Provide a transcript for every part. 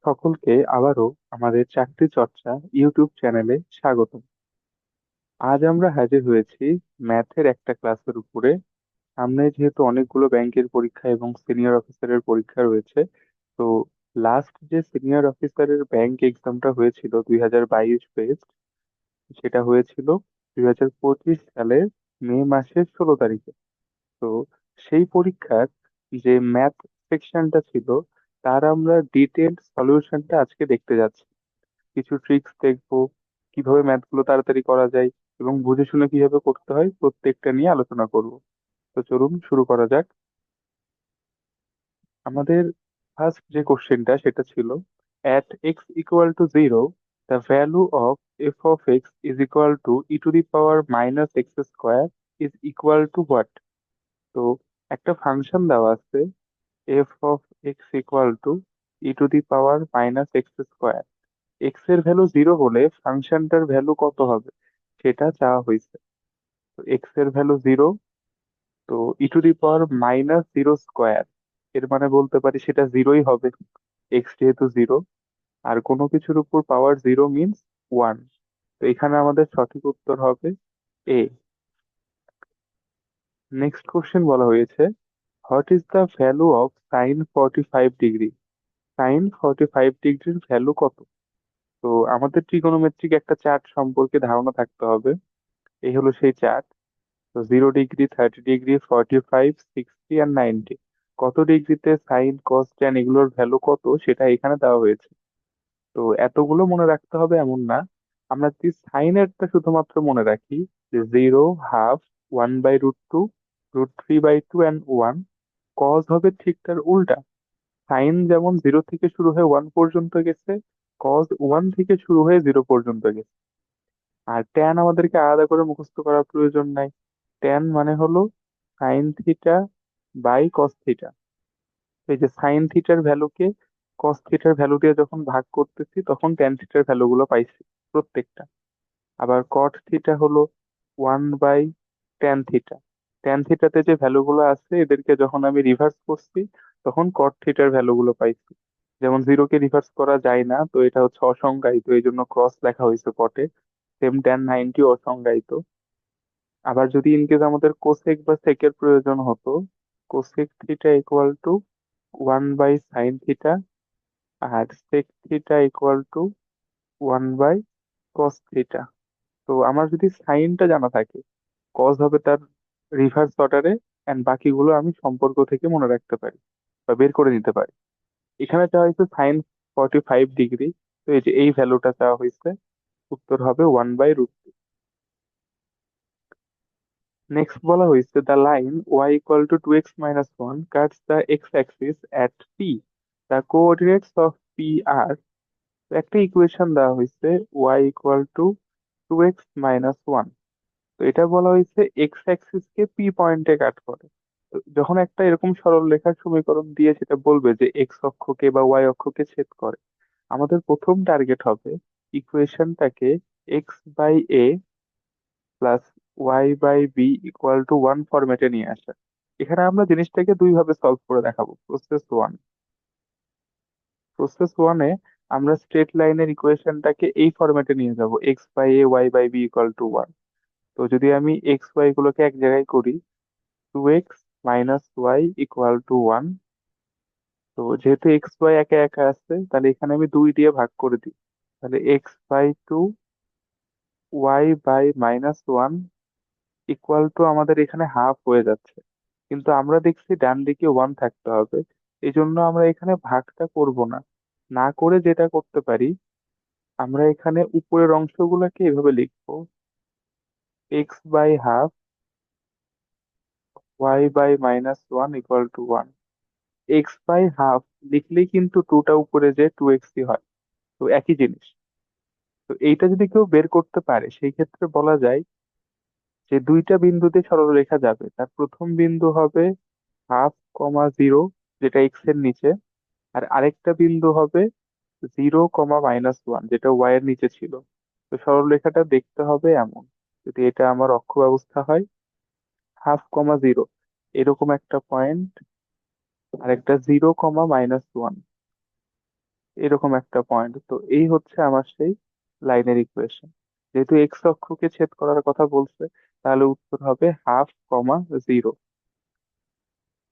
সকলকে আবারও আমাদের চাকরি চর্চা ইউটিউব চ্যানেলে স্বাগত। আজ আমরা হাজির হয়েছি ম্যাথের একটা ক্লাসের উপরে। সামনে যেহেতু অনেকগুলো ব্যাংকের পরীক্ষা এবং সিনিয়র অফিসারের পরীক্ষা রয়েছে, তো লাস্ট যে সিনিয়র অফিসারের ব্যাংক এক্সামটা হয়েছিল 2022 বেস্ট, সেটা হয়েছিল 2025 সালের মে মাসের 16 তারিখে। তো সেই পরীক্ষার যে ম্যাথ সেকশনটা ছিল, তার আমরা ডিটেলড সলিউশনটা আজকে দেখতে যাচ্ছি। কিছু ট্রিক্স দেখবো, কিভাবে ম্যাথ গুলো তাড়াতাড়ি করা যায় এবং বুঝে শুনে কিভাবে করতে হয় প্রত্যেকটা নিয়ে আলোচনা করব। তো চলুন শুরু করা যাক। আমাদের ফার্স্ট যে কোশ্চেনটা সেটা ছিল, at x equal to 0 the value of f of x is equal to e to the power minus x square is equal to what? তো একটা ফাংশন দেওয়া আছে, f of x equal to e to the power minus x square। X এর value 0 হলে ফাংশনটার value কত হবে সেটা চাওয়া হয়েছে। তো এক্স এর ভ্যালু 0, তো e to the power minus 0 square, এর মানে বলতে পারি সেটা জিরোই হবে, এক্স যেহেতু 0। আর কোনো কিছুর উপর পাওয়ার 0 মিনস 1। তো এখানে আমাদের সঠিক উত্তর হবে এ। নেক্সট কোশ্চেন বলা হয়েছে, what is the value of sine 45 degree? Sine 45 ডিগ্রির ভ্যালু কত? তো আমাদের ট্রিগোনোমেট্রিক একটা চার্ট সম্পর্কে ধারণা থাকতে হবে। এই হলো সেই চার্ট। তো 0 ডিগ্রি, 30 ডিগ্রি, 45, 60 আর 90, কত ডিগ্রিতে সাইন কস ট্যান এগুলোর ভ্যালু কত সেটা এখানে দেওয়া হয়েছে। তো এতগুলো মনে রাখতে হবে এমন না। আমরা যদি সাইনেরটা শুধুমাত্র মনে রাখি, যে 0, ½ 1/√2, √3/2 অ্যান্ড 1, কজ হবে ঠিক তার উল্টা। সাইন যেমন 0 থেকে শুরু হয়ে 1 পর্যন্ত গেছে, কজ 1 থেকে শুরু হয়ে 0 পর্যন্ত গেছে। আর ট্যান আমাদেরকে আলাদা করে মুখস্থ করার প্রয়োজন নাই। ট্যান মানে হলো sine theta by cos theta. এই যে সাইন থিটার ভ্যালুকে কস থিটার ভ্যালু দিয়ে যখন ভাগ করতেছি তখন ট্যান থিটার ভ্যালু গুলো পাইছি প্রত্যেকটা। আবার কট থিটা হলো 1/ট্যান থিটা। ট্যান থিটাতে যে ভ্যালু গুলো আছে এদেরকে যখন আমি রিভার্স করছি তখন কট থিটার ভ্যালু গুলো পাইছি। যেমন 0 কে রিভার্স করা যায় না, তো এটা হচ্ছে অসংজ্ঞায়িত, এই জন্য ক্রস লেখা হয়েছে কটে। Same tan 90 অসংজ্ঞায়িত। আবার যদি ইনকেস আমাদের কোসেক বা সেকের প্রয়োজন হতো, কোসেক থিটা ইকুয়াল টু 1/সাইন থিটা, আর সেক থিটা ইকুয়াল টু 1/কস থিটা। তো আমার যদি সাইনটা জানা থাকে, কজ হবে তার রিভার্স অর্ডারে, এন্ড বাকিগুলো আমি সম্পর্ক থেকে মনে রাখতে পারি বা বের করে নিতে পারি। এখানে চাওয়া হয়েছে সাইন 45 ডিগ্রি, তো এই যে এই ভ্যালুটা চাওয়া হয়েছে, উত্তর হবে 1/√2। নেক্সট বলা হয়েছে, the line y equal to 2x - 1 cuts the x axis at P, the coordinates of P are. একটা ইকুয়েশন দেওয়া হয়েছে, y ইকুয়াল টু 2x - 1। তো এটা বলা হয়েছে এক্স অ্যাক্সিস কে পি পয়েন্টে কাট করে। তো যখন একটা এরকম সরল রেখার সমীকরণ দিয়ে সেটা বলবে যে এক্স অক্ষকে বা ওয়াই অক্ষকে ছেদ করে, আমাদের প্রথম টার্গেট হবে ইকুয়েশনটাকে x/a plus y/b equal to 1 ফরম্যাটে নিয়ে আসা। এখানে আমরা জিনিসটাকে দুই ভাবে সলভ করে দেখাবো। প্রসেস ওয়ানে আমরা স্ট্রেট লাইনের ইকুয়েশনটাকে এই ফরম্যাটে নিয়ে যাব, x/a y/b ইকুয়াল টু 1। তো যদি আমি এক্স ওয়াই গুলোকে এক জায়গায় করি, 2x - y ইকুয়াল টু 1। তো যেহেতু এক্স ওয়াই একা একা আছে, তাহলে এখানে আমি 2 দিয়ে ভাগ করে দিই। তাহলে x/2 y/-1 ইকুয়াল টু আমাদের এখানে হাফ হয়ে যাচ্ছে। কিন্তু আমরা দেখছি ডান দিকে 1 থাকতে হবে, এই জন্য আমরা এখানে ভাগটা করব না। না করে যেটা করতে পারি, আমরা এখানে উপরের অংশগুলোকে এভাবে লিখবো, x/½ y/-1 equal to 1। x/½ লিখলেই কিন্তু 2টা উপরে যে 2x হয়, তো একই জিনিস। তো এইটা যদি কেউ বের করতে পারে সেই ক্ষেত্রে বলা যায় যে দুইটা বিন্দুতে সরলরেখা যাবে, তার প্রথম বিন্দু হবে 1/2, যেটা এক্স এর নিচে, আর আরেকটা বিন্দু হবে 0, -1, যেটা ওয়াই এর নিচে ছিল। তো সরলরেখাটা দেখতে হবে এমন, যদি এটা আমার অক্ষ ব্যবস্থা হয়, 1/2, 0 এরকম একটা পয়েন্ট, আর একটা 0, -1। এরকম একটা পয়েন্ট। তো এই হচ্ছে আমার সেই লাইনের ইকুয়েশন। যেহেতু এক্স অক্ষকে ছেদ করার কথা বলছে, তাহলে উত্তর হবে 1/2, 0।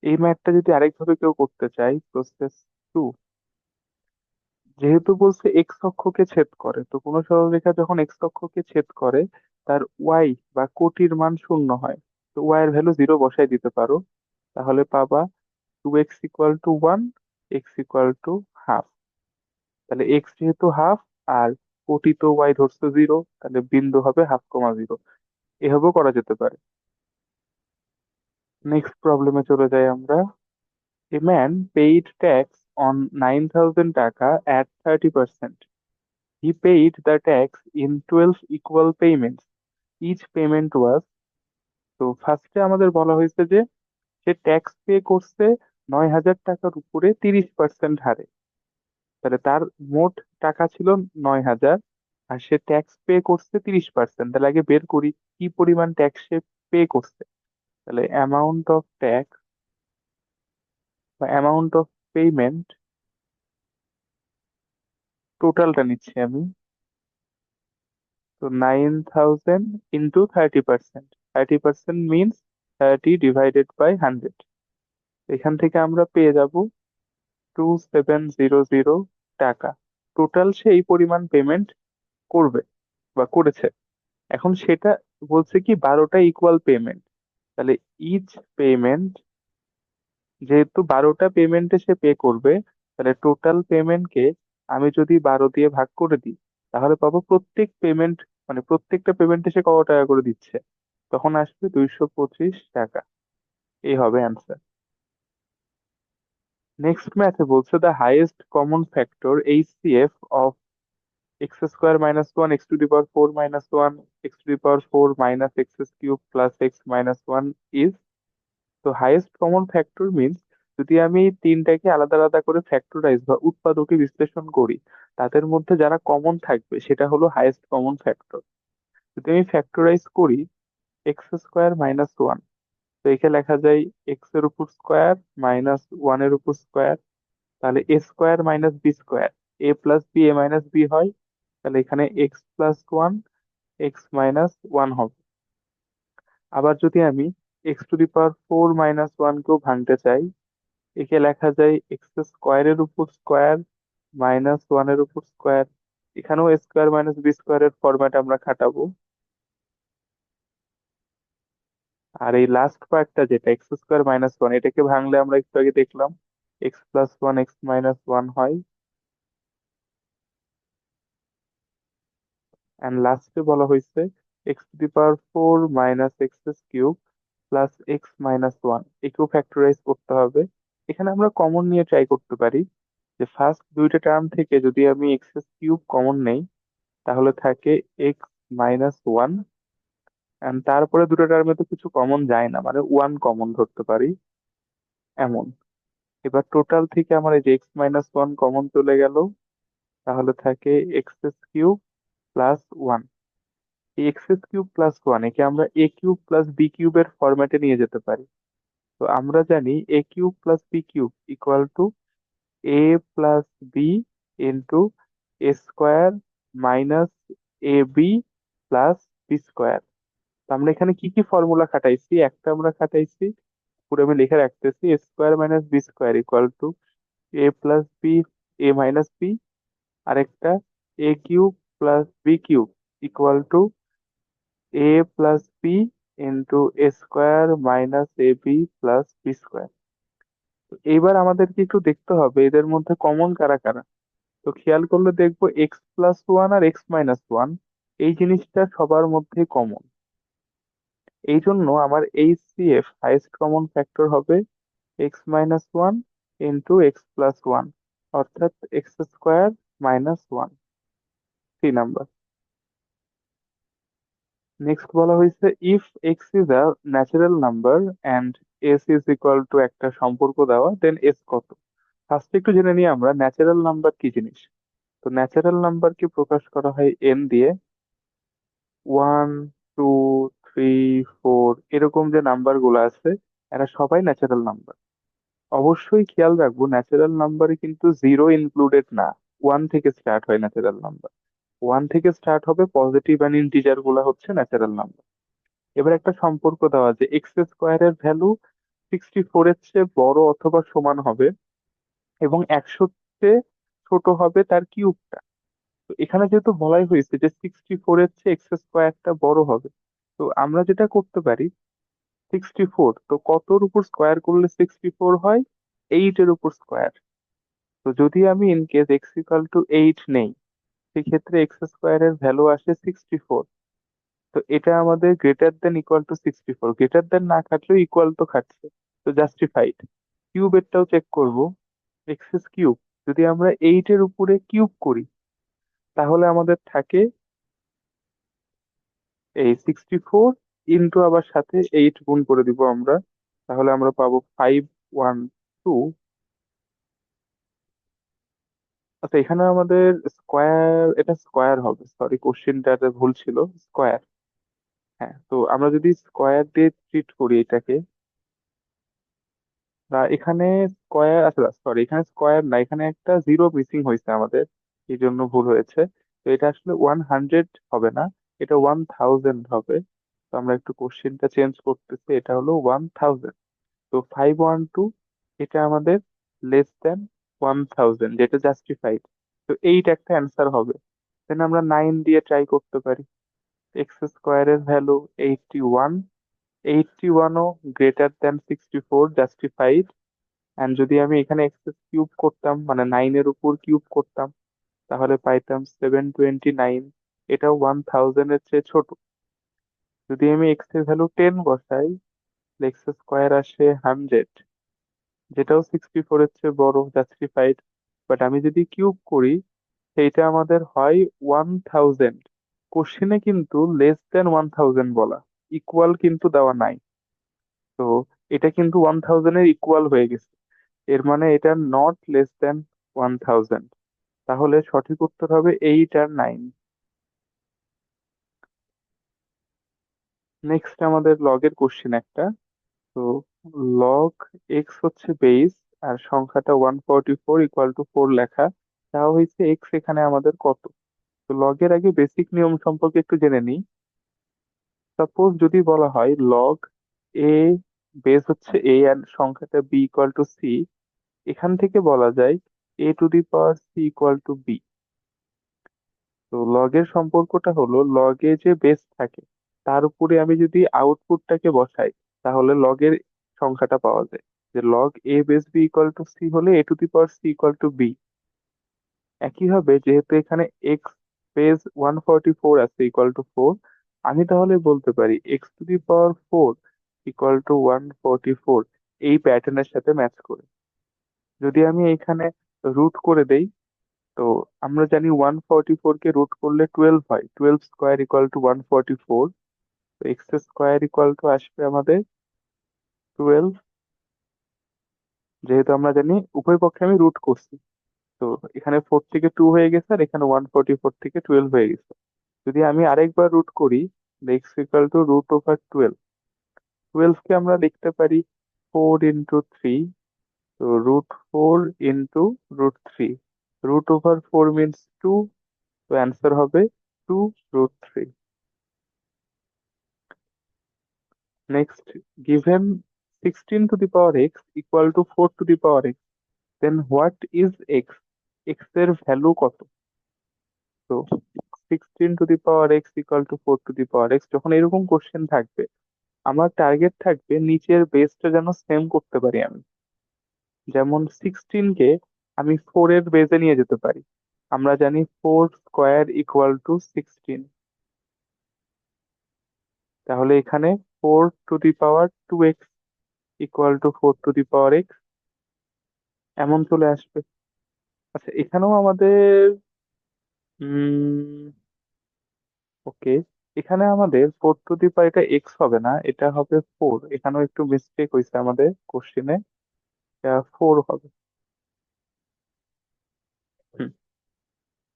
এই ম্যাথটা যদি আরেকভাবে কেউ করতে চাই, প্রসেস 2, যেহেতু বলছে এক্স অক্ষকে ছেদ করে, তো কোনো সরলরেখা যখন এক্স অক্ষকে ছেদ করে তার ওয়াই বা কোটির মান শূন্য হয়। তো ওয়াই এর ভ্যালু 0 বসাই দিতে পারো, তাহলে পাবা 2x = 1, x = 1/2। তাহলে এক্স যেহেতু হাফ, আর কোটি তো ওয়াই ধরছে 0, তাহলে বিন্দু হবে 1/2, 0। এভাবেও করা যেতে পারে। নেক্সট প্রবলেমে চলে যাই আমরা। A man paid tax on 9,000 টাকা at 30%. He paid the tax in 12 equal payments. Each payment was, তো ফার্স্টে আমাদের বলা হয়েছে যে সে ট্যাক্স পে করছে 9,000 টাকার উপরে 30% হারে। তাহলে তার মোট টাকা ছিল 9,000, আর সে ট্যাক্স পে করছে 30%। তাহলে আগে বের করি কি পরিমাণ ট্যাক্স সে পে করছে। তাহলে অ্যামাউন্ট অফ ট্যাক্স বা অ্যামাউন্ট অফ পেমেন্ট, টোটালটা নিচ্ছি আমি। তো 9,000 ইন্টু 30%, 30% মিনস 30 / 100। এখান থেকে আমরা পেয়ে যাব 2,700 টাকা। টোটাল সে এই পরিমাণ পেমেন্ট করবে বা করেছে। এখন সেটা বলছে কি 12টা ইকুয়াল পেমেন্ট। তাহলে ইচ পেমেন্ট, যেহেতু 12টা পেমেন্টে সে পে করবে, তাহলে টোটাল পেমেন্টকে আমি যদি 12 দিয়ে ভাগ করে দিই, তাহলে পাবো প্রত্যেক পেমেন্ট, মানে প্রত্যেকটা পেমেন্টে সে কত টাকা করে দিচ্ছে। তখন আসবে 225 টাকা। এই হবে অ্যান্সার। নেক্সট ম্যাথে বলছে the highest common factor HCF of x² - 1, x⁴ - 1, x⁴ - x³ plus x - 1 is, তো হাইয়েস্ট কমন ফ্যাক্টর মিনস যদি আমি তিনটাকে আলাদা আলাদা করে ফ্যাক্টরাইজ বা উৎপাদকে বিশ্লেষণ করি, তাদের মধ্যে যারা কমন থাকবে সেটা হলো হাইয়েস্ট কমন ফ্যাক্টর। যদি আমি ফ্যাক্টরাইজ করি x² - 1, তো এখানে লেখা যায় এক্স এর উপর স্কোয়ার মাইনাস ওয়ান এর উপর স্কোয়ার। তাহলে a² - b², a+b a-b হয়। তাহলে এখানে x+1, x-1 হবে। আবার যদি আমি x⁴ - 1 কেও ভাঙতে চাই, একে লেখা যায় x² এর উপর স্কোয়ার মাইনাস ওয়ান এর উপর স্কোয়ার। এখানেও a² - b² এর ফরম্যাট আমরা খাটাবো। আর এই লাস্ট পার্টটা যেটা x² - 1, এটাকে ভাঙলে আমরা একটু আগে দেখলাম x+1, x-1 হয়। অ্যান্ড লাস্টে বলা হয়েছে x⁴ - x³ plus x-1, একেও ফ্যাক্টরাইজ করতে হবে। এখানে আমরা কমন নিয়ে ট্রাই করতে পারি, যে ফার্স্ট দুইটা টার্ম থেকে যদি আমি x³ কমন নেই, তাহলে থাকে x-1, এন্ড তারপরে দুটো টার্মে তো কিছু কমন যায় না, মানে ওয়ান কমন ধরতে পারি এমন। এবার টোটাল থেকে আমার এই যে x-1 কমন চলে গেল, তাহলে থাকে x³ + 1। এই x³ + 1 একে আমরা a³ + b³ এর ফরম্যাটে নিয়ে যেতে পারি। তো আমরা জানি a³ + b³ equal to a+b into a² minus ab plus b²। তো আমরা এখানে কি কি ফর্মুলা খাটাইছি, একটা আমরা খাটাইছি, পুরো আমি লিখে রাখতেছি, a² - b² equal to a+b a-b, আরেকটা a³ + b³ equal to a+b into a² - ab plus b²। এইবার আমাদেরকে একটু দেখতে হবে এদের মধ্যে কমন কারা কারা। তো খেয়াল করলে দেখবো x+1 আর x-1, এই জিনিসটা সবার মধ্যে কমন। এই জন্য আমার এইচসিএফ হাইয়েস্ট কমন ফ্যাক্টর হবে x-1 ইন্টু x+1, অর্থাৎ x² - 1, 3 নাম্বার। নেক্সট বলা হয়েছে if x is a natural number and S is equal to, একটা সম্পর্ক দেওয়া, দেন এস কত। ফার্স্ট একটু জেনে নিই আমরা ন্যাচারাল নাম্বার কি জিনিস। তো ন্যাচারাল নাম্বারকে প্রকাশ করা হয় এন দিয়ে। 1, 2, 3, 4 এরকম যে নাম্বার গুলো আছে, এরা সবাই ন্যাচারাল নাম্বার। অবশ্যই খেয়াল রাখবো ন্যাচারাল নাম্বারে কিন্তু জিরো ইনক্লুডেড না। ওয়ান থেকে স্টার্ট হয় ন্যাচারাল নাম্বার। ওয়ান থেকে স্টার্ট হবে, পজিটিভ অ্যান্ড ইন্টিজার গুলা হচ্ছে ন্যাচারাল নাম্বার। এবার একটা সম্পর্ক দেওয়া আছে, এক্স স্কোয়ারের ভ্যালু 64 এর চেয়ে বড় অথবা সমান হবে এবং 100 চেয়ে ছোট হবে তার কিউবটা। তো এখানে যেহেতু বলাই হয়েছে যে 64 এর চেয়ে এক্স স্কোয়ারটা বড় হবে, তো আমরা যেটা করতে পারি, 64 তো কতর উপর স্কোয়ার করলে 64 হয়? 8 এর উপর স্কোয়ার। তো যদি আমি in case x equal to 8 নেই, সেক্ষেত্রে এক্স স্কোয়ারের ভ্যালু আসে 64। তো এটা আমাদের greater than equal to 64, greater than না খাটলেও ইকুয়াল তো খাটছে, তো জাস্টিফাইড। কিউবেরটাও চেক করব, এক্স কিউব যদি আমরা 8 এর উপরে কিউব করি, তাহলে আমাদের থাকে এই 64 ইন্টু আবার সাথে 8 গুণ করে দিব আমরা, তাহলে আমরা পাবো 512। আচ্ছা, এখানে আমাদের স্কোয়ার, এটা স্কোয়ার হবে, সরি কোশ্চেনটাতে ভুল ছিল, স্কোয়ার। হ্যাঁ, তো আমরা যদি স্কোয়ার দিয়ে ট্রিট করি এটাকে, বা এখানে স্কোয়ার, আচ্ছা সরি এখানে স্কোয়ার না, এখানে একটা জিরো মিসিং হয়েছে আমাদের, এই জন্য ভুল হয়েছে। তো এটা আসলে 100 হবে না, এটা 1000 হবে। তো আমরা একটু কোশ্চেনটা চেঞ্জ করতেছি, এটা হলো 1000। তো 512 এটা আমাদের লেস দেন 1000, যেটা জাস্টিফাইড। তো এইটা একটা অ্যান্সার হবে। দেন আমরা 9 দিয়ে ট্রাই করতে পারি। এক্স স্কোয়ারের ভ্যালু 81, 81ও গ্রেটার দেন 64, জাস্টিফাইড। এন্ড যদি আমি এখানে এক্স কিউব করতাম, মানে 9 এর উপর কিউব করতাম, তাহলে পাইতাম 729, এটাও 1000 এর চেয়ে ছোট। যদি আমি এক্স এর ভ্যালু 10 বসাই, এক্স স্কোয়ার আসে 100, যেটাও 64 এর চেয়ে বড়, জাস্টিফাইড। বাট আমি যদি কিউব করি, সেইটা আমাদের হয় 1000। কোশ্চেনে কিন্তু লেস দেন 1000 বলা, ইকুয়াল কিন্তু দেওয়া নাই। তো এটা কিন্তু 1000 এর ইকুয়াল হয়ে গেছে, এর মানে এটা নট লেস দেন 1000। তাহলে সঠিক উত্তর হবে 8 আর 9। নেক্সট আমাদের লগের কোশ্চেন একটা। তো লগ এক্স হচ্ছে বেস, আর সংখ্যাটা 144 ইকুয়াল টু 4 লেখা। দেওয়া হয়েছে এক্স এখানে আমাদের কত। তো লগের আগে বেসিক নিয়ম সম্পর্কে একটু জেনে নিই। সাপোজ যদি বলা হয় লগ এ, বেস হচ্ছে এ আর সংখ্যাটা বি ইকুয়াল টু সি, এখান থেকে বলা যায় a to the power c equal to b. তো লগের সম্পর্কটা হলো, লগে যে বেস থাকে তার উপরে আমি যদি আউটপুটটাকে বসাই, তাহলে লগের সংখ্যাটা পাওয়া যায়। যে log a base b equal to c হলে a to the power c equal to b. একইভাবে যেহেতু এখানে এক্স বেস 144 আছে ইকুয়াল টু 4, আমি তাহলে বলতে পারি x to the power 4 equal to 144, এই প্যাটার্নের সাথে ম্যাচ করে। যদি আমি এখানে রুট করে দেই, তো আমরা জানি 144 কে রুট করলে 12 হয়, 12 স্কোয়ার ইকুয়াল টু 144। তো এক্স স্কোয়ার ইকুয়াল টু আসবে আমাদের 12, যেহেতু আমরা জানি উভয় পক্ষে আমি রুট করছি। তো এখানে 4 থেকে 2 হয়ে গেছে, আর এখানে 144 থেকে 12 হয়ে গেছে। যদি আমি আরেকবার রুট করি, x equal to root over 12। 12 কে আমরা লিখতে পারি 4 into 3, তো √4 into √3। √4 মিনস 2, তো অ্যান্সার হবে 2√3। Next, given 16 to the power x equal to 4 to the power x, then what is x? x এর ভ্যালু কত? তো 16 to the power x equal to 4 to the power x, যখন এরকম question থাকবে, আমার target থাকবে নিচের বেসটা যেন সেম করতে পারি আমি। যেমন 16 কে আমি 4 এর বেসে নিয়ে যেতে পারি। আমরা জানি 4 স্কোয়ার ইকুয়াল টু 16, তাহলে এখানে 4 to the power 2x equal to 4 to the power x, এমন চলে আসবে। আচ্ছা, এখানেও আমাদের ওকে, এখানে আমাদের 4 টু দি পাওয়ার, এটা এক্স হবে না, এটা হবে 4। এখানেও একটু মিস্টেক হয়েছে আমাদের কোশ্চেনে, এটা 4 হবে। হুম,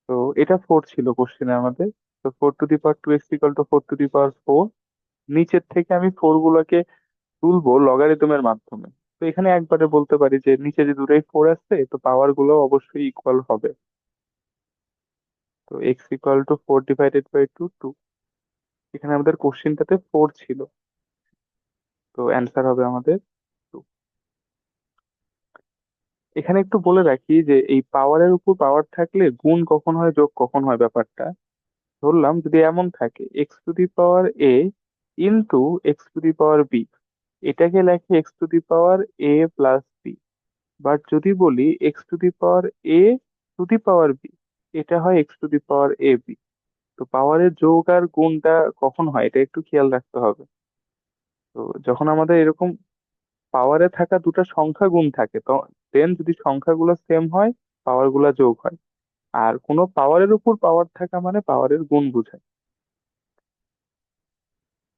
তো এটা 4 ছিল কোশ্চেনে আমাদের। তো 4 to the power 2x equal to 4 to the power 4। নিচের থেকে আমি 4 গুলোকে তুলবো লগারিদমের মাধ্যমে। তো এখানে একবারে বলতে পারি যে নিচে যে দুটোই 4 আছে, তো পাওয়ার গুলো অবশ্যই ইকুয়াল হবে। তো x equal to 4 divided by 2 2। এখানে আমাদের কোশ্চেনটাতে 4 ছিল, তো অ্যান্সার হবে আমাদের 2। এখানে একটু বলে রাখি যে এই পাওয়ারের উপর পাওয়ার থাকলে গুণ কখন হয় যোগ কখন হয় ব্যাপারটা। ধরলাম যদি এমন থাকে x to the power a into x to the power b, এটাকে লেখে x to the power a plus b. But যদি বলি x to the power a to the power b, এটা হয় x to the power a b. তো পাওয়ারের যোগ আর গুণটা কখন হয় এটা একটু খেয়াল রাখতে হবে। তো যখন আমাদের এরকম পাওয়ারে থাকা দুটো সংখ্যা গুণ থাকে, তো দেন যদি সংখ্যাগুলো সেম হয় পাওয়ার গুলা যোগ হয়। আর কোনো পাওয়ারের উপর পাওয়ার থাকা মানে পাওয়ারের গুণ বোঝায়।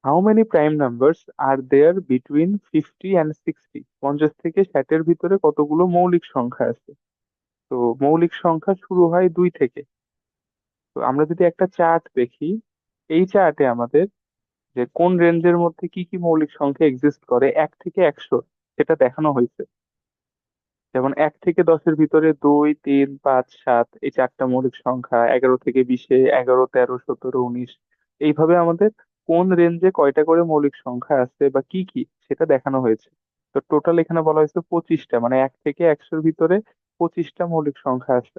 How many prime numbers are there between 50 and 60? 50 থেকে 60-এর ভিতরে কতগুলো মৌলিক সংখ্যা আছে? তো মৌলিক সংখ্যা শুরু হয় 2 থেকে। তো আমরা যদি একটা চার্ট দেখি, এই চার্টে আমাদের যে কোন রেঞ্জের মধ্যে কি কি মৌলিক সংখ্যা এক্সিস্ট করে 1 থেকে 100 সেটা দেখানো হয়েছে। যেমন 1 থেকে 10-এর ভিতরে 2 3 5 7, এই চারটা মৌলিক সংখ্যা। 11 থেকে 20-এ 11 13 17 19, এইভাবে আমাদের কোন রেঞ্জে কয়টা করে মৌলিক সংখ্যা আছে বা কি কি সেটা দেখানো হয়েছে। তো টোটাল এখানে বলা হয়েছে 25টা, মানে 1 থেকে 100-এর ভিতরে 25টা মৌলিক সংখ্যা আছে।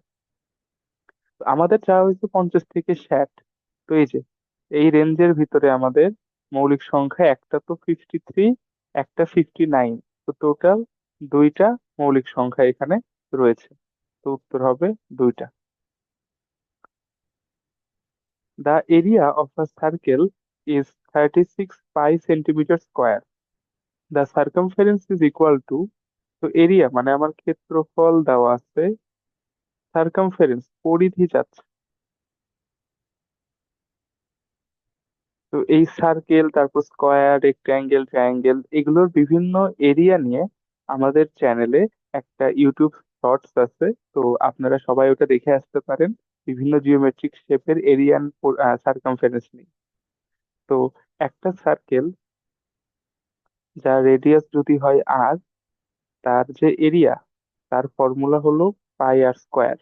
তো আমাদের চাওয়া হয়েছে 50 থেকে 60। তো এই যে এই রেঞ্জের ভিতরে আমাদের মৌলিক সংখ্যা একটা তো 53, একটা 59। তো টোটাল দুইটা মৌলিক সংখ্যা এখানে রয়েছে। তো উত্তর হবে দুইটা। The area of a circle is 36 pi centimeter square. The circumference is equal to, তো এরিয়া মানে আমার ক্ষেত্রফল দেওয়া আছে, সার্কামফারেন্স পরিধি চাচ্ছে। তো এই সার্কেল, তারপর স্কোয়ার, রেক্ট্যাঙ্গেল, ট্রায়াঙ্গেল, এগুলোর বিভিন্ন এরিয়া নিয়ে আমাদের চ্যানেলে একটা ইউটিউব শর্টস আছে। তো আপনারা সবাই ওটা দেখে আসতে পারেন, বিভিন্ন জিওমেট্রিক শেপের এরিয়ান সার্কামফারেন্স নিয়ে। তো একটা সার্কেল যার রেডিয়াস যদি হয় আর, তার যে এরিয়া, তার ফর্মুলা হলো পাই আর স্কোয়ার।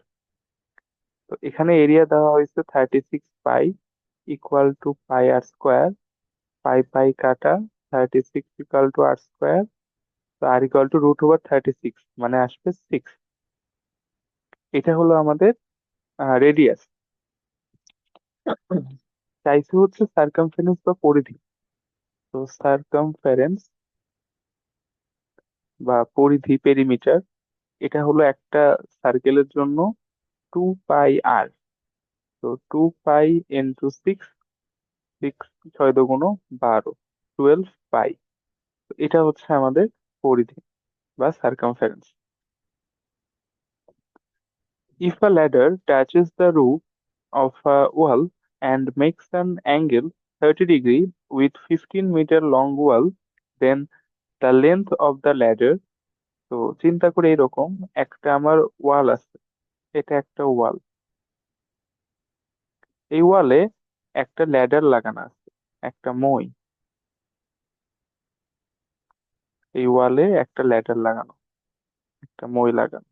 তো এখানে এরিয়া দেওয়া হয়েছে 36 pi equal to pi r square. Pi pi কাটা, 36 ইকুয়াল টু আর স্কোয়ার। তো আর ইকুয়াল টু √/36, মানে আসবে 6। এটা হলো আমাদের রেডিয়াস। চাইছে হচ্ছে সার্কামফারেন্স বা পরিধি। তো সার্কামফারেন্স বা পরিধি, পেরিমিটার, এটা হলো একটা সার্কেলের জন্য 2 পাই আর। তো 2 পাই ইন্টু 6, 6 6 × 2 = 12, 12 পাই। তো এটা হচ্ছে আমাদের পরিধি বা circumference. If a ladder touches the roof of a wall and makes an angle 30 degree with 15-meter long wall, then the length of the ladder. তো চিন্তা করে এরকম একটা আমার ওয়াল আছে, এটা একটা ওয়াল। এই ওয়ালে একটা ল্যাডার লাগানো আছে, একটা মই। এই ওয়ালে একটা ল্যাডার লাগানো, একটা মই লাগানো।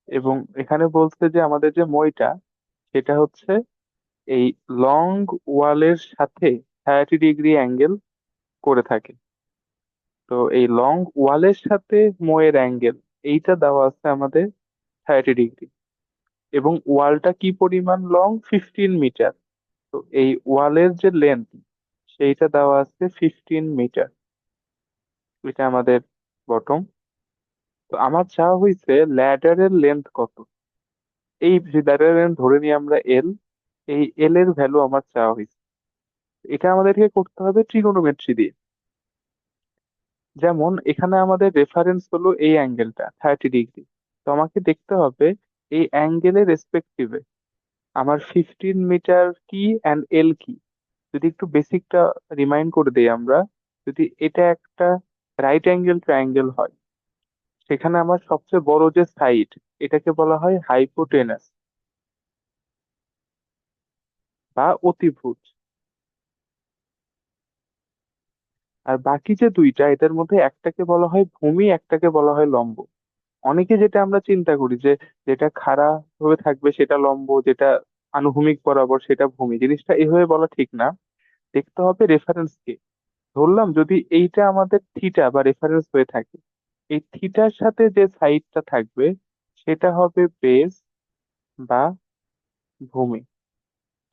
এবং এখানে বলছে যে আমাদের যে মইটা, সেটা হচ্ছে এই লং ওয়ালের সাথে 30 ডিগ্রি অ্যাঙ্গেল করে থাকে। তো এই লং ওয়ালের সাথে মোয়ের অ্যাঙ্গেল, এইটা দেওয়া আছে আমাদের 30 ডিগ্রি। এবং ওয়ালটা কি পরিমাণ লং, 15 মিটার। তো এই ওয়ালের যে লেন্থ, সেইটা দেওয়া আছে 15 মিটার। এটা আমাদের বটম। তো আমার চাওয়া হয়েছে ল্যাডারের লেন্থ কত। এই ল্যাডারের লেন্থ ধরে নিই আমরা এল। এই এল এর ভ্যালু আমার চাওয়া হয়েছে। এটা আমাদেরকে করতে হবে ট্রিগোনোমেট্রি দিয়ে। যেমন এখানে আমাদের রেফারেন্স হলো এই অ্যাঙ্গেলটা 30 ডিগ্রি। তো আমাকে দেখতে হবে এই অ্যাঙ্গেলের রেসপেক্টিভে আমার 15 মিটার কি অ্যান্ড এল কি। যদি একটু বেসিকটা রিমাইন্ড করে দেই আমরা, যদি এটা একটা রাইট অ্যাঙ্গেল ট্রায়াঙ্গেল হয়, সেখানে আমার সবচেয়ে বড় যে সাইড, এটাকে বলা হয় হাইপোটেনাস বা অতিভুজ। আর বাকি যে দুইটা, এটার মধ্যে একটাকে বলা হয় ভূমি, একটাকে বলা হয় লম্ব। অনেকে যেটা আমরা চিন্তা করি যে যেটা খাড়া ভাবে থাকবে সেটা লম্ব, যেটা আনুভূমিক বরাবর সেটা ভূমি, জিনিসটা এভাবে বলা ঠিক না। দেখতে হবে রেফারেন্স কে। ধরলাম যদি এইটা আমাদের থিটা বা রেফারেন্স হয়ে থাকে, এই থিটার সাথে যে সাইডটা থাকবে সেটা হবে বেস বা ভূমি,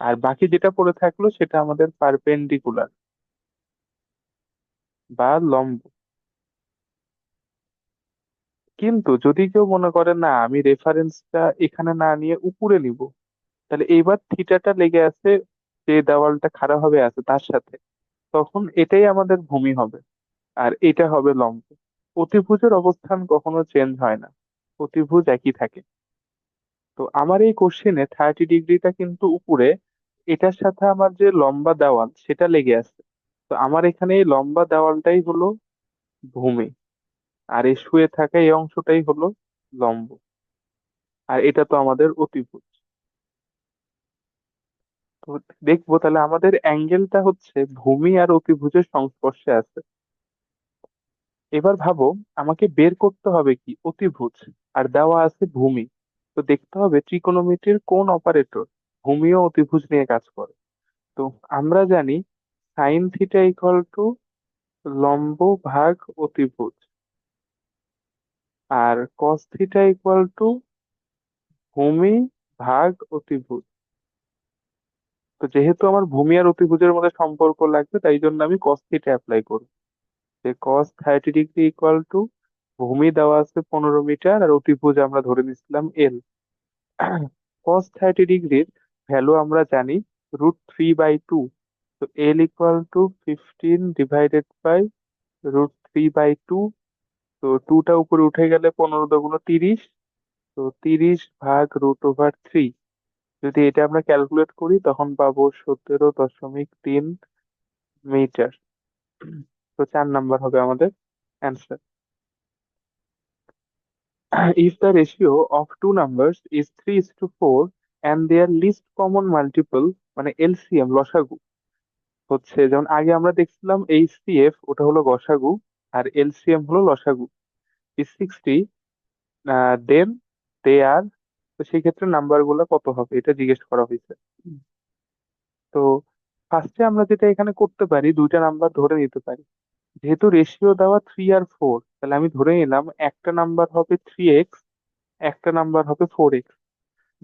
আর বাকি যেটা পড়ে থাকলো সেটা আমাদের পারপেন্ডিকুলার বা লম্ব। কিন্তু যদি কেউ মনে করে না আমি রেফারেন্সটা এখানে না নিয়ে উপরে নিব, তাহলে এইবার থিটাটা লেগে আছে যে দেওয়ালটা খাড়া ভাবে আছে তার সাথে, তখন এটাই আমাদের ভূমি হবে আর এটা হবে লম্ব। অতিভুজের অবস্থান কখনো চেঞ্জ হয় না, অতিভুজ একই থাকে। তো আমার এই কোশ্চেনে 30 ডিগ্রিটা কিন্তু উপরে, এটার সাথে আমার যে লম্বা দেওয়াল সেটা লেগে আছে। তো আমার এখানে এই লম্বা দেওয়ালটাই হলো ভূমি, আর এই শুয়ে থাকা এই অংশটাই হলো লম্ব, আর এটা তো আমাদের অতিভুজ। তো দেখবো তাহলে আমাদের অ্যাঙ্গেলটা হচ্ছে ভূমি আর অতিভুজের সংস্পর্শে আছে। এবার ভাবো আমাকে বের করতে হবে কি অতিভুজ, আর দেওয়া আছে ভূমি। তো দেখতে হবে ত্রিকোণমিতির কোন অপারেটর ভূমি ও অতিভুজ নিয়ে কাজ করে। তো আমরা জানি সাইন থিটা ইকুয়াল টু লম্ব ভাগ অতিভুজ, আর কস থিটা ইকুয়াল টু ভূমি ভাগ অতিভুজ। তো যেহেতু আমার ভূমি আর অতিভুজের মধ্যে সম্পর্ক লাগবে, তাই জন্য আমি কস থিটা অ্যাপ্লাই করব। যে কস 30 ডিগ্রি ইকুয়াল টু ভূমি দেওয়া আছে 15 মিটার, আর অতিভুজ আমরা ধরে নিচ্ছিলাম এল। কস 30 ডিগ্রির ভ্যালু আমরা জানি √3/2। তো L equal to 15 divided by √3/2। তো টুটা উপরে উঠে গেলে 15 × 2 = 30। তো 30 ভাগ √3। যদি এটা আমরা ক্যালকুলেট করি তখন পাবো 17.3 মিটার। তো 4 নাম্বার হবে আমাদের answer. If the ratio of two numbers is 3:4 and their least common multiple মানে এলসিএম লসাগু হচ্ছে, যেমন আগে আমরা দেখছিলাম এইচসিএফ ওটা হলো গসাগু আর এলসিএম হলো লসাগু, is 60, দেন দে আর, তো সেই ক্ষেত্রে নাম্বার গুলা কত হবে এটা জিজ্ঞেস করা হয়েছে। তো ফার্স্টে আমরা যেটা এখানে করতে পারি দুইটা নাম্বার ধরে নিতে পারি। যেহেতু রেশিও দেওয়া 3 আর 4, তাহলে আমি ধরে নিলাম একটা নাম্বার হবে 3x, একটা নাম্বার হবে 4x।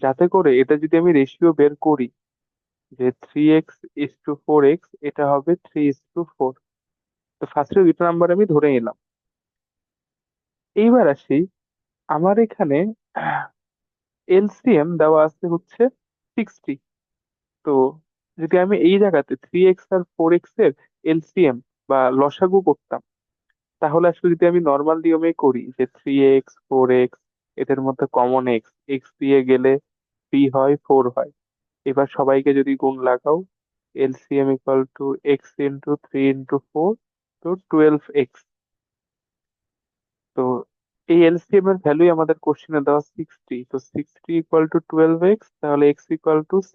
যাতে করে এটা যদি আমি রেশিও বের করি যে 3x:4x, এটা হবে 3:4। তো ফার্স্টে দুটো নাম্বার আমি ধরে নিলাম। এইবার আসি, আমার এখানে এলসিএম দেওয়া আছে হচ্ছে 60। তো যদি আমি এই জায়গাতে 3x আর 4x এর এলসিএম বা লসাগু করতাম, তাহলে আসলে যদি আমি নর্মাল নিয়মে করি যে 3x 4x, এদের মধ্যে কমন এক্স, এক্স দিয়ে গেলে 3 হয় 4 হয়। এবার সবাইকে যদি গুণ লাগাও, এলসিএম ইকুয়াল টু x × 3 × 4, তো 12x। তো এই এলসিএম এর ভ্যালুই আমাদের কোশ্চেনে দেওয়া 60। তো 60 = 12x, তাহলে x =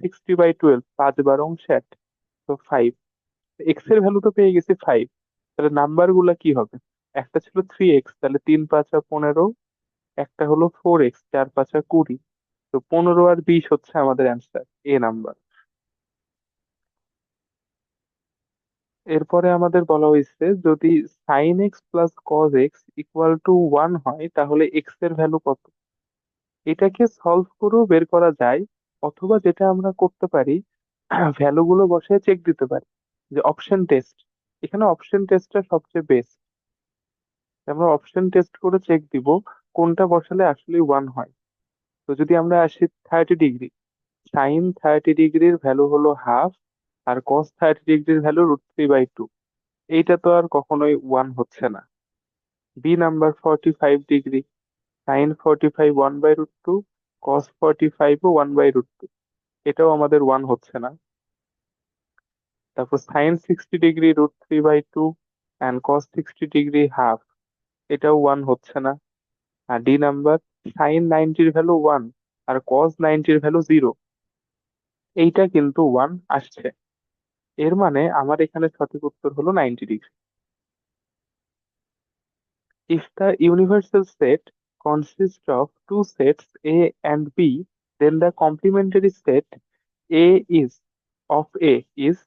60/12, 5 বার 8, তো 5। এক্স এর ভ্যালু তো পেয়ে গেছি 5। তাহলে নাম্বার গুলা কি হবে? একটা ছিল 3x, তাহলে 3×5 = 15। একটা হলো 4x, 4×5 = 20। তো 15 আর 20 হচ্ছে আমাদের অ্যান্সার, এ নাম্বার। এরপরে আমাদের বলা হয়েছে যদি sine x plus cos x equal to 1 হয় তাহলে এক্স এর ভ্যালু কত। এটাকে সলভ করেও বের করা যায়, অথবা যেটা আমরা করতে পারি ভ্যালু গুলো বসে চেক দিতে পারি, যে অপশন টেস্ট। এখানে অপশন টেস্টটা সবচেয়ে বেস্ট। আমরা অপশন টেস্ট করে চেক দিব কোনটা বসালে আসলে 1 হয়। তো যদি আমরা আসি 30 ডিগ্রি, সাইন 30 ডিগ্রির ভ্যালু হলো হাফ, আর কস 30 ডিগ্রির ভ্যালু √3/2। এইটা তো আর কখনোই 1 হচ্ছে না। B number 45 degree, sine 45 1/√2, cos 45 1/√2, এটাও আমাদের 1 হচ্ছে না। তারপর sine 60 degree √3/2 and cos 60 degree half, এটাও 1 হচ্ছে না। আর ডি নাম্বার, সাইন 90-র ভ্যালু 1 আর কস 90-র ভ্যালু 0, এইটা কিন্তু 1 আসছে। এর মানে আমার এখানে সঠিক উত্তর হলো 90 degree. If the universal set consists of two sets A and B, then the complementary set A is of A is,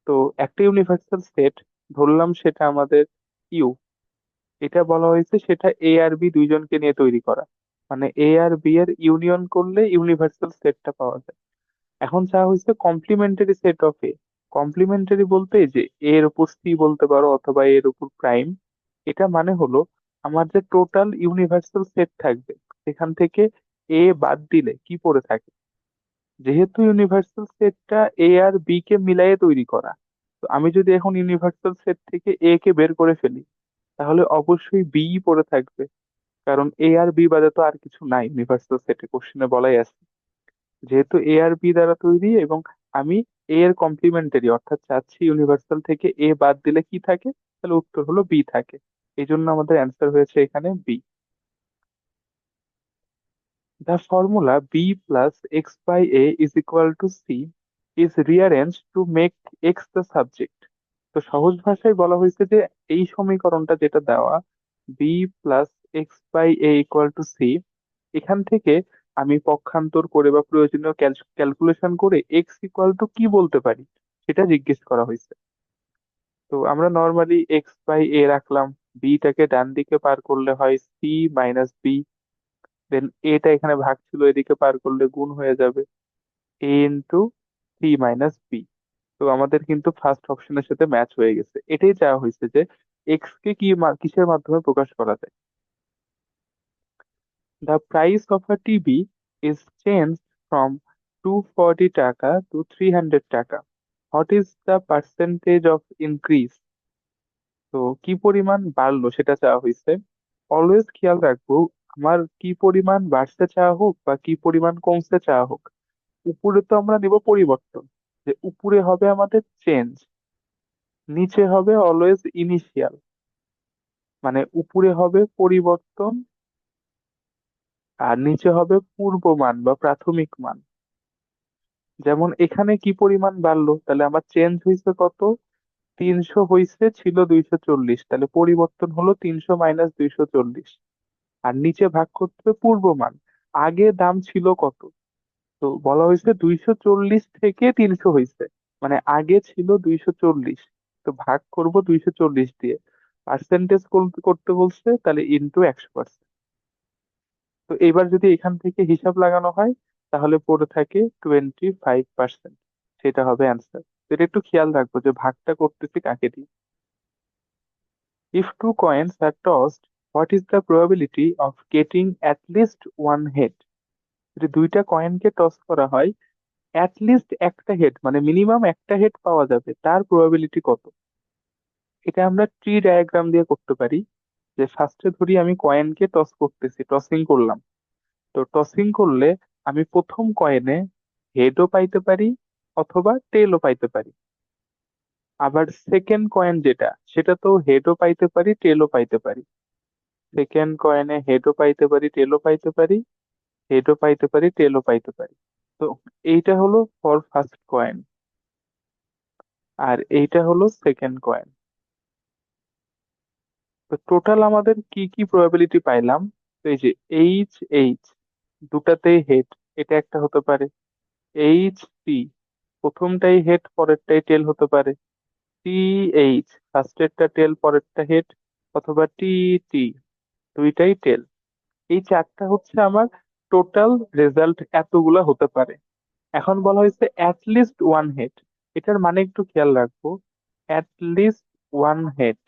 তো একটা ইউনিভার্সাল সেট ধরলাম সেটা আমাদের ইউ, এটা বলা হয়েছে সেটা এ আর বি দুইজনকে নিয়ে তৈরি করা, মানে এ আর বি এর ইউনিয়ন করলে ইউনিভার্সাল সেটটা পাওয়া যায়। এখন চাওয়া হয়েছে complementary set of A. Complementary বলতে এই যে এ এর উপর সি বলতে পারো অথবা এ এর উপর প্রাইম। এটা মানে হলো আমার যে টোটাল ইউনিভার্সাল সেট থাকবে সেখান থেকে এ বাদ দিলে কি পড়ে থাকে, যেহেতু ইউনিভার্সাল সেটটা এ আর বি কে মিলাইয়ে তৈরি করা, তো আমি যদি এখন ইউনিভার্সাল সেট থেকে এ কে বের করে ফেলি তাহলে অবশ্যই বি পড়ে থাকবে, কারণ এ আর বি বাদে তো আর কিছু নাই ইউনিভার্সাল সেটে, কোশ্চেনে বলাই আছে। যেহেতু এ আর বি দ্বারা তৈরি এবং আমি এ এর কমপ্লিমেন্টারি অর্থাৎ চাচ্ছি ইউনিভার্সাল থেকে এ বাদ দিলে কি থাকে, তাহলে উত্তর হলো বি থাকে। এই জন্য আমাদের অ্যান্সার হয়েছে এখানে B. The formula b plus x by a is equal to c is rearranged to make x the subject. তো সহজ ভাষায় বলা হয়েছে যে এই সমীকরণটা যেটা দেওয়া b plus x by a equal to c, এখান থেকে আমি পক্ষান্তর করে বা প্রয়োজনীয় ক্যালকুলেশন করে এক্স ইকুয়াল টু কি বলতে পারি সেটা জিজ্ঞেস করা হয়েছে। তো আমরা নর্মালি এক্স বাই এ রাখলাম, বিটাকে ডান দিকে পার করলে হয় সি মাইনাস বি, দেন এটা এখানে ভাগ ছিল এদিকে পার করলে গুণ হয়ে যাবে এ ইন্টু সি মাইনাস বি। তো আমাদের কিন্তু ফার্স্ট অপশনের সাথে ম্যাচ হয়ে গেছে, এটাই চাওয়া হয়েছে যে এক্স কে কি কিসের মাধ্যমে প্রকাশ করা যায়। The price of a TV is change from 240 টাকা টু 300 টাকা, what is the percentage of increase. তো কি পরিমাণ বাড়লো সেটা চাওয়া হয়েছে। অলওয়েজ খেয়াল রাখবো আমার কি পরিমাণ বাড়তে চাওয়া হোক বা কি পরিমাণ কমতে চাওয়া হোক, উপরে তো আমরা নিব পরিবর্তন, যে উপরে হবে আমাদের চেঞ্জ, নিচে হবে অলওয়েজ ইনিশিয়াল, মানে উপরে হবে পরিবর্তন আর নিচে হবে পূর্বমান বা প্রাথমিক মান। যেমন এখানে কি পরিমাণ বাড়লো, তাহলে আমার চেঞ্জ হয়েছে কত, 300 হয়েছে ছিল 240, তাহলে পরিবর্তন হলো 300 মাইনাস 240। আর নিচে ভাগ করতে হবে পূর্বমান, আগে দাম ছিল কত, তো বলা হয়েছে 240 থেকে 300 হয়েছে, মানে আগে ছিল 240, তো ভাগ করব 240 দিয়ে, পার্সেন্টেজ করতে বলছে তাহলে ইনটু 100%। তো এবার যদি এখান থেকে হিসাব লাগানো হয় তাহলে পড়ে থাকে 25%, সেটা হবে অ্যান্সার। এটা একটু খেয়াল রাখবো যে ভাগটা করতেছি কাকে দিয়ে। If two coins are tossed, what is the probability of getting at least one head. যদি দুইটা কয়েনকে টস করা হয় লিস্ট একটা হেড মানে মিনিমাম একটা হেড পাওয়া যাবে, তার প্রবাবিলিটি কত। এটা আমরা ট্রি ডায়াগ্রাম দিয়ে করতে পারি। যে ফার্স্টে ধরি আমি কয়েনকে টস করতেছি, টসিং করলাম, তো টসিং করলে আমি প্রথম কয়েনে হেডও পাইতে পারি অথবা টেলও পাইতে পারি। আবার সেকেন্ড কয়েন যেটা সেটা তো হেডও পাইতে পারি টেলও পাইতে পারি। সেকেন্ড কয়েনে হেডও পাইতে পারি টেলও পাইতে পারি, হেডও পাইতে পারি টেলও পাইতে পারি। তো এইটা হলো ফর ফার্স্ট কয়েন, আর এইটা হলো সেকেন্ড কয়েন। তো টোটাল আমাদের কি কি প্রবাবিলিটি পাইলাম, তো এই যে এইচ এইচ দুটাতেই হেড, এটা একটা হতে পারে। এইচ টি প্রথমটাই হেড পরেরটাই টেল হতে পারে। টি এইচ ফার্স্টেরটা টেল পরেরটা হেড, অথবা টি টি দুইটাই টেল। এই চারটা হচ্ছে আমার টোটাল রেজাল্ট, এতগুলা হতে পারে। এখন বলা হয়েছে অ্যাট লিস্ট ওয়ান হেড, এটার মানে একটু খেয়াল রাখবো। অ্যাট লিস্ট ওয়ান হেড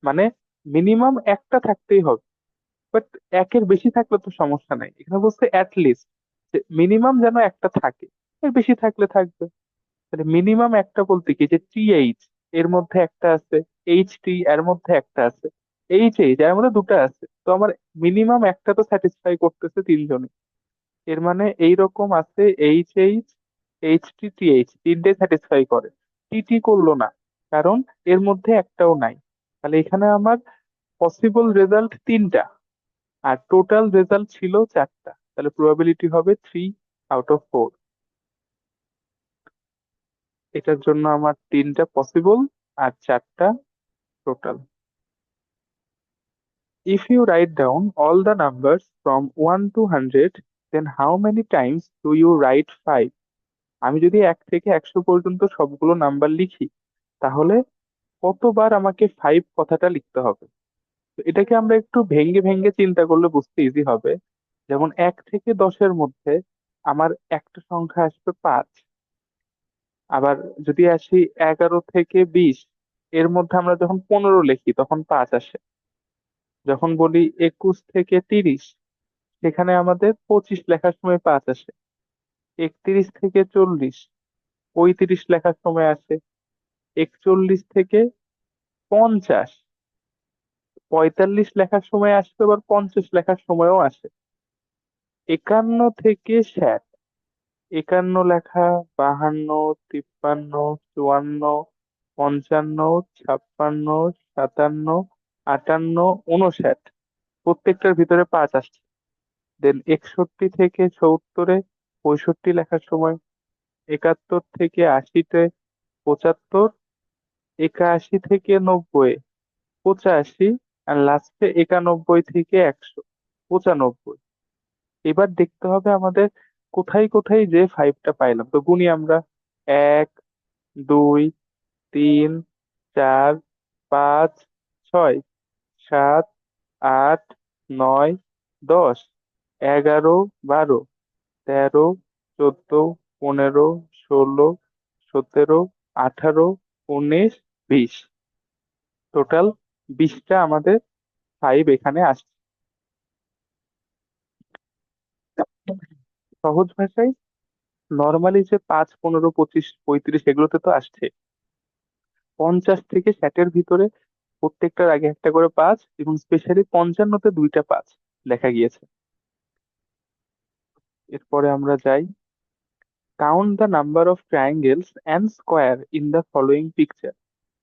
মানে মিনিমাম একটা থাকতেই হবে, বাট একের বেশি থাকলে তো সমস্যা নাই, এখানে বলছে অ্যাট লিস্ট, মিনিমাম যেন একটা থাকে, এর বেশি থাকলে থাকবে। তাহলে মিনিমাম একটা বলতে কি, যে টি এইচ এর মধ্যে একটা আছে, এইচ টি এর মধ্যে একটা আছে, এইচ এইচ এর মধ্যে দুটো আছে, তো আমার মিনিমাম একটা তো স্যাটিসফাই করতেছে তিনজনে। এর মানে এইরকম আছে H H, H T T H তিনটে স্যাটিসফাই করে, টি টি করলো না কারণ এর মধ্যে একটাও নাই। তাহলে এখানে আমার পসিবল রেজাল্ট তিনটা আর টোটাল রেজাল্ট ছিল চারটা, তাহলে প্রবাবিলিটি হবে 3/4। এটার জন্য আমার তিনটা পসিবল আর চারটা total. If you write down all the numbers from 1 to 100, then how many times do you write 5? আমি যদি 1 থেকে 100 পর্যন্ত সবগুলো নাম্বার লিখি, তাহলে কতবার আমাকে 5 কথাটা লিখতে হবে? তো এটাকে আমরা একটু ভেঙ্গে ভেঙ্গে চিন্তা করলে বুঝতে ইজি হবে। যেমন 1 থেকে 10-এর মধ্যে আমার একটা সংখ্যা আসবে 5। আবার যদি আসি 11 থেকে 20, এর মধ্যে আমরা যখন 15 লিখি তখন 5 আসে। যখন বলি 21 থেকে 30, সেখানে আমাদের 25 লেখার সময় 5 আসে। 31 থেকে 40, 35 লেখার সময় আসে। 41 থেকে 50, 45 লেখার সময় আসবে, আবার 50 লেখার সময়ও আসে। 51 থেকে 60, 51 লেখা, 52, 53, 54, 55, 56, 57, 58, 59, প্রত্যেকটার ভিতরে 5 আসছে। দেন 61 থেকে 70-এ 65 লেখার সময়, 71 থেকে 80-তে 75, 81 থেকে 90-এ 85, আর লাস্টে 91 থেকে 100, 95। এবার দেখতে হবে আমাদের কোথায় কোথায় যে 5টা পাইলাম। তো গুনি আমরা: 1, 2, 3, 4, 5, 6, 7, 8, 9, 10, 11, 12, 13, 14, 15, 16, 17, 18, 19, 20। টোটাল 20টা আমাদের 5 এখানে আসছে। সহজ ভাষায় নর্মালি যে 5, 15, 25, 35 এগুলোতে তো আসছে। 50 থেকে 60-এর ভিতরে প্রত্যেকটার আগে একটা করে 5, এবং স্পেশালি 55-তে 2টা 5 লেখা গিয়েছে। এরপরে আমরা যাই: count the number of triangles and square in the following picture.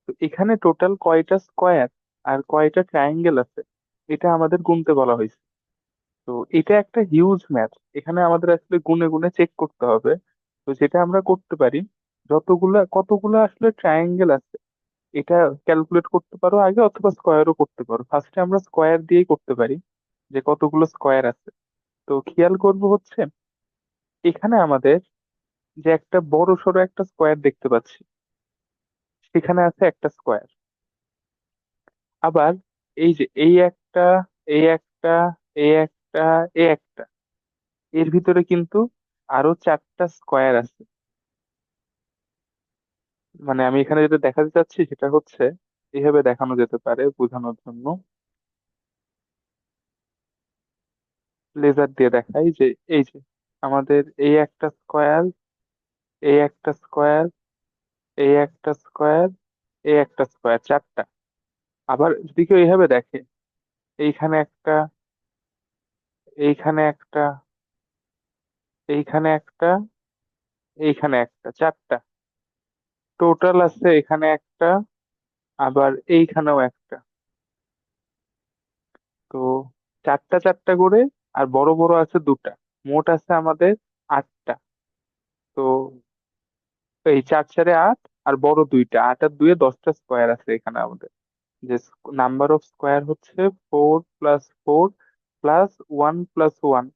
তো এখানে টোটাল কয়টা স্কোয়ার আর কয়টা ট্রায়াঙ্গেল আছে, এটা আমাদের গুনতে বলা হয়েছে। তো এটা একটা হিউজ ম্যাথ, এখানে আমাদের আসলে গুনে গুনে চেক করতে হবে। তো যেটা আমরা করতে পারি, কতগুলা আসলে ট্রায়াঙ্গেল আছে এটা ক্যালকুলেট করতে পারো আগে, অথবা স্কোয়ারও করতে পারো। ফার্স্টে আমরা স্কোয়ার দিয়েই করতে পারি যে কতগুলো স্কোয়ার আছে। তো খেয়াল করবো হচ্ছে, এখানে আমাদের যে একটা বড় সড়ো একটা স্কোয়ার দেখতে পাচ্ছি, সেখানে আছে একটা স্কোয়ার। আবার এই যে এই একটা, এই একটা, এই একটা, এই একটা, এর ভিতরে কিন্তু আরো 4টা স্কোয়ার আছে। মানে আমি এখানে যেটা দেখাতে চাচ্ছি সেটা হচ্ছে, এইভাবে দেখানো যেতে পারে বোঝানোর জন্য। লেজার দিয়ে দেখাই যে, এই যে আমাদের এই একটা স্কোয়ার, এই একটা স্কোয়ার, এই একটা স্কোয়ার, এই একটা স্কোয়ার, 4টা। আবার যদি কেউ এইভাবে দেখে, এইখানে একটা, এইখানে একটা, এইখানে একটা, এইখানে একটা, 4টা টোটাল আছে। এখানে একটা, আবার এইখানেও একটা। তো 4টা 4টা করে, আর বড় বড় আছে 2টা। মোট আছে আমাদের 8টা। তো এই 4 4-এ 8, আর বড় 2টা, 8 আর 2-এ 10টা স্কোয়ার আছে এখানে আমাদের। যে নাম্বার অফ স্কোয়ার হচ্ছে 4 + 4 + 1 + 1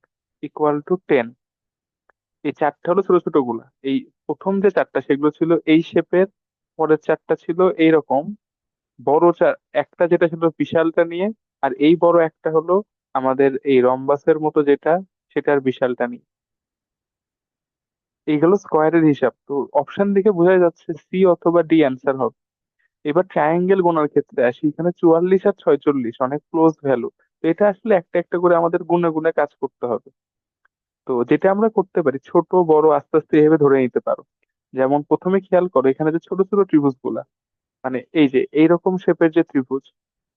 = 10। এই 4টা হলো ছোট ছোট গুলা। এই প্রথম যে 4টা সেগুলো ছিল এই শেপের, পরের 4টা ছিল এইরকম বড় একটা যেটা ছিল বিশালটা নিয়ে, আর এই বড় একটা হলো আমাদের এই রম্বাসের মতো যেটা, সেটার বিশালটা নিয়ে। এইগুলো স্কোয়ারের হিসাব। তো অপশন দেখে বোঝা যাচ্ছে সি অথবা ডি অ্যান্সার হবে। এবার ট্রায়াঙ্গেল গোনার ক্ষেত্রে আসি, এখানে 44 আর 46 অনেক ক্লোজ ভ্যালু। তো এটা আসলে একটা একটা করে আমাদের গুনে গুনে কাজ করতে হবে। তো যেটা আমরা করতে পারি, ছোট বড় আস্তে আস্তে এভাবে ধরে নিতে পারো। যেমন প্রথমে খেয়াল করো, এখানে যে ছোট ছোট ত্রিভুজ গুলা, মানে এই যে এইরকম শেপের যে ত্রিভুজ,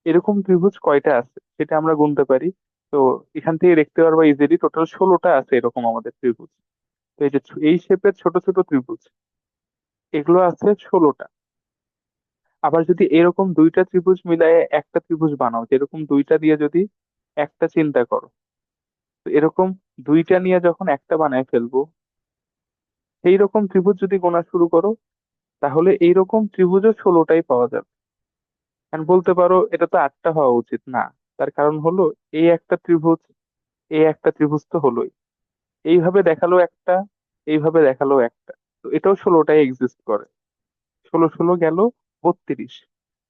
এরকম ত্রিভুজ কয়টা আছে সেটা আমরা গুনতে পারি। তো এখান থেকে দেখতে পারবো ইজিলি টোটাল 16টা আছে এরকম আমাদের ত্রিভুজ। তো এই যে এই শেপের ছোট ছোট ত্রিভুজ, এগুলো আছে 16টা। আবার যদি এরকম 2টা ত্রিভুজ মিলায়ে একটা ত্রিভুজ বানাও, যেরকম 2টা দিয়ে যদি একটা চিন্তা করো, তো এরকম 2টা নিয়ে যখন একটা বানায় ফেলবো, সেই রকম ত্রিভুজ যদি গোনা শুরু করো, তাহলে এইরকম ত্রিভুজও 16টাই পাওয়া যাবে। এখন বলতে পারো এটা তো 8টা হওয়া উচিত, না, তার কারণ হলো এই একটা ত্রিভুজ, এই একটা ত্রিভুজ তো হলোই, এইভাবে দেখালো একটা, এইভাবে দেখালো একটা, তো এটাও 16টাই এক্সিস্ট করে। 16 16 গেল 32।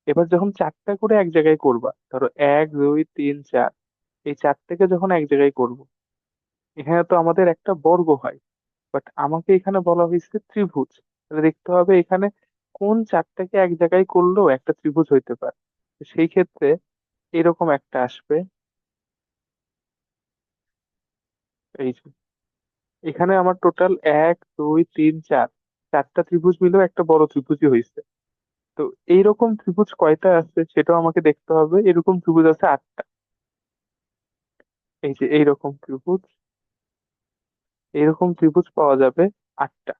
এবার যখন চারটা করে এক জায়গায় করবা, ধরো 1 2 3 4, এই চারটাকে যখন এক জায়গায় করব, এখানে তো আমাদের একটা বর্গ হয়, বাট আমাকে এখানে বলা হয়েছে ত্রিভুজ। তাহলে দেখতে হবে এখানে কোন চারটাকে এক জায়গায় করলেও একটা ত্রিভুজ হইতে পারে। তো সেই ক্ষেত্রে এরকম একটা আসবে, এই যে এখানে আমার টোটাল 1 2 3 4, চারটা ত্রিভুজ মিলেও একটা বড় ত্রিভুজই হয়েছে। তো এইরকম ত্রিভুজ কয়টা আছে সেটাও আমাকে দেখতে হবে। এরকম ত্রিভুজ আছে 8টা। এই যে এইরকম ত্রিভুজ, এরকম ত্রিভুজ পাওয়া যাবে 8টা।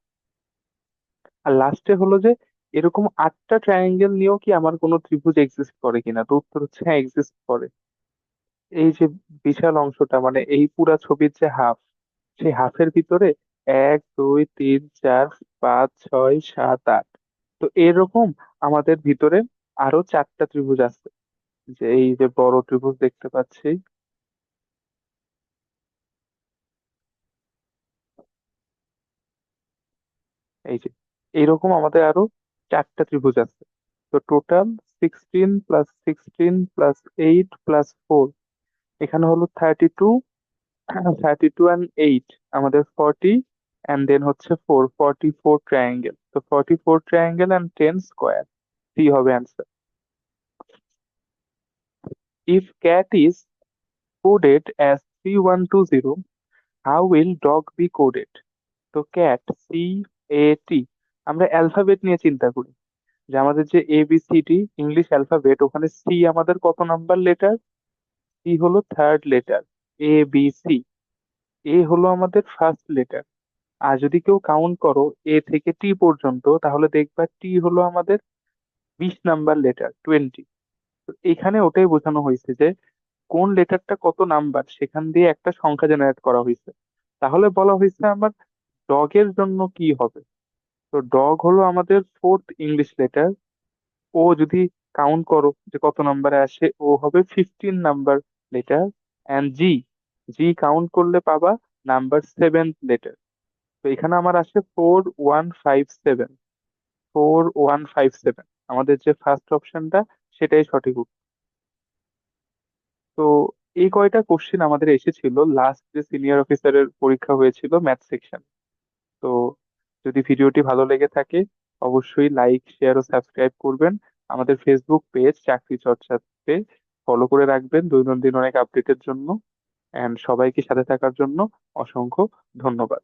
আর লাস্টে হলো যে এরকম 8টা ট্রায়াঙ্গেল নিয়েও কি আমার কোনো ত্রিভুজ এক্সিস্ট করে কিনা, তো উত্তর হচ্ছে হ্যাঁ, এক্সিস্ট করে। এই যে বিশাল অংশটা, মানে এই পুরা ছবির যে হাফ, সেই হাফের ভিতরে 1 2 3 4 5 6 7 8, তো এরকম আমাদের ভিতরে আরো চারটা ত্রিভুজ আছে। যে এই যে বড় ত্রিভুজ দেখতে পাচ্ছি, এই যে এইরকম আমাদের আরো চারটা ত্রিভুজ আছে। তো টোটাল 16 + 16 + 8 + 4, এখানে হলো 32, 32 and 8 আমাদের 40, অ্যান্ড দেন হচ্ছে 44 ট্রায়াঙ্গেল। তো 44 ট্রায়াঙ্গেল অ্যান্ড 10 স্কোয়ার, সি হবে answer. If cat is coded as 3120, how will dog B coded? তো ক্যাট, CAT, আমরা অ্যালফাবেট নিয়ে চিন্তা করি, যে আমাদের যে ABCD ইংলিশ অ্যালফাবেট, ওখানে সি আমাদের কত নাম্বার লেটার? সি হলো থার্ড লেটার। ABC, এ হলো আমাদের ফার্স্ট লেটার। আর যদি কেউ কাউন্ট করো A থেকে T পর্যন্ত, তাহলে দেখবা টি হলো আমাদের 20 নাম্বার লেটার, 20। তো এখানে ওটাই বোঝানো হয়েছে যে কোন লেটারটা কত নাম্বার, সেখান দিয়ে একটা সংখ্যা জেনারেট করা হয়েছে। তাহলে বলা হয়েছে আমার ডগের জন্য কি হবে? তো ডগ হলো আমাদের ফোর্থ ইংলিশ লেটার। ও যদি কাউন্ট করো যে কত নাম্বারে আসে, ও হবে 15 number letter. And G, G count করলে পাবা নাম্বার 7th লেটার। তো এখানে আমার আসে 4157, 4157, আমাদের যে ফার্স্ট অপশনটা সেটাই সঠিক উত্তর। তো এই কয়টা কোশ্চেন আমাদের এসেছিল লাস্ট যে সিনিয়র অফিসারের পরীক্ষা হয়েছিল ম্যাথ সেকশন। তো যদি ভিডিওটি ভালো লেগে থাকে, অবশ্যই লাইক শেয়ার ও সাবস্ক্রাইব করবেন। আমাদের ফেসবুক পেজ চাকরি চর্চাতে ফলো করে রাখবেন দৈনন্দিন অনেক আপডেটের জন্য। এন্ড সবাইকে সাথে থাকার জন্য অসংখ্য ধন্যবাদ।